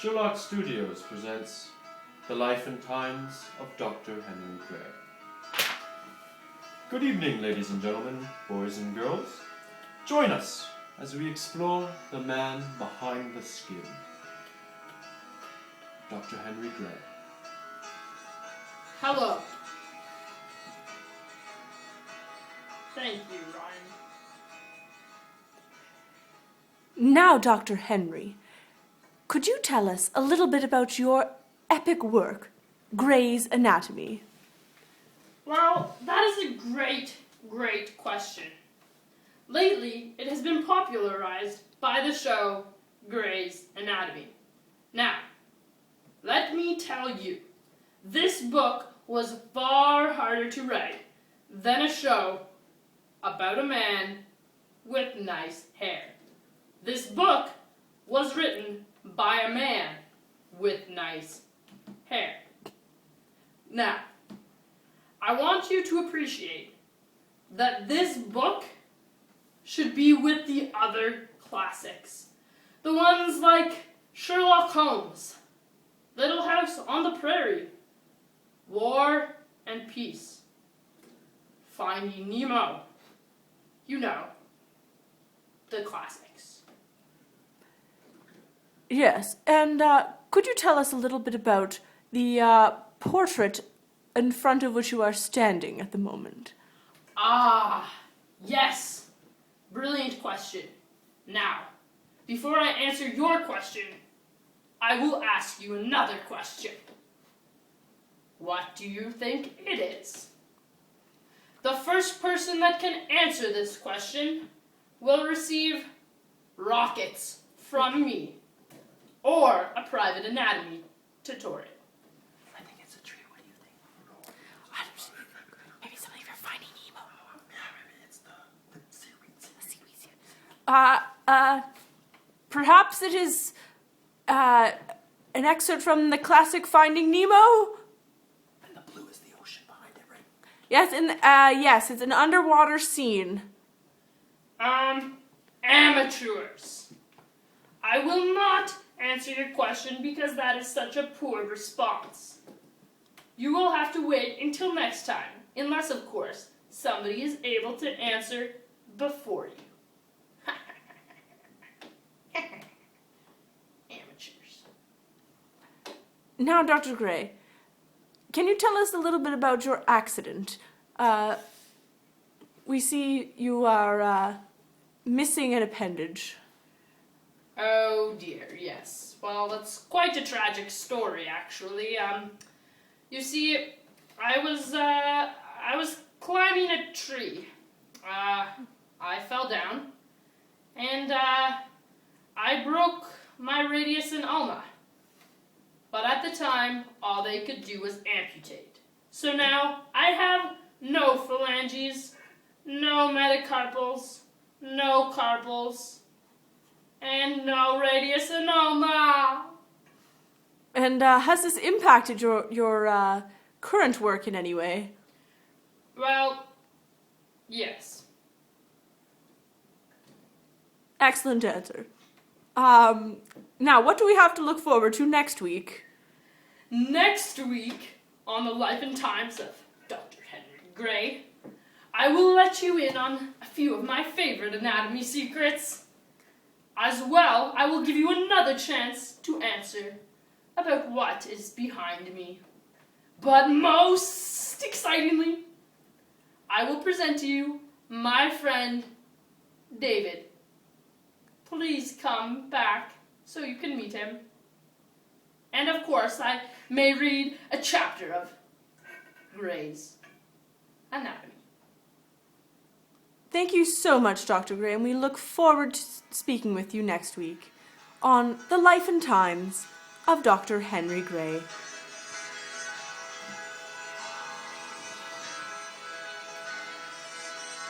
Sherlock Studios presents The Life and Times of Dr. Henry Gray. Good evening, ladies and gentlemen, boys and girls. Join us as we explore the man behind the skin, Dr. Henry Gray. Hello. Thank you, Ryan. Now, Dr. Henry, could you tell us a little bit about your epic work, Gray's Anatomy? Well, that is a great question. Lately, it has been popularized by the show Gray's Anatomy. Now, let me tell you, this book was far harder to write than a show about a man with nice hair. This book was written by a man with nice hair. Now, I want you to appreciate that this book should be with the other classics. The ones like Sherlock Holmes, Little House on the Prairie, War and Peace, Finding Nemo. You know, the classics. Yes, and could you tell us a little bit about the portrait in front of which you are standing at the moment? Ah, yes. Brilliant question. Now, before I answer your question, I will ask you another question. What do you think it is? The first person that can answer this question will receive rockets from me or a private anatomy tutorial. I think it's a tree. What do you think? I don't know. Maybe something for Finding Nemo. Yeah, maybe it's the seaweeds. The seaweeds. Perhaps it is an excerpt from the classic Finding Nemo. And the blue is the ocean behind it, right? Yes, yes, it's an underwater scene. Amateurs. I will not answer your question because that is such a poor response. You will have to wait until next time, unless, of course, somebody is able to answer before you. Amateurs. Now, Dr. Gray, can you tell us a little bit about your accident? We see you are missing an appendage. Oh dear, yes. Well, that's quite a tragic story, actually. You see, I was climbing a tree. I fell down, and I broke my radius and ulna. But at the time, all they could do was amputate. So now, I have no phalanges, no metacarpals, no carpals, and no radius and ulna. And has this impacted your current work in any way? Well, yes. Excellent answer. Now, what do we have to look forward to next week? Next week, on the Life and Times of Dr. Henry Gray, I will let you in on a few of my favorite anatomy secrets. As well, I will give you another chance to answer about what is behind me. But most excitingly, I will present to you my friend, David. Please come back so you can meet him. And of course, I may read a chapter of Gray's Anatomy. Thank you so much, Dr. Gray, and we look forward to speaking with you next week on The Life and Times of Dr. Henry Gray.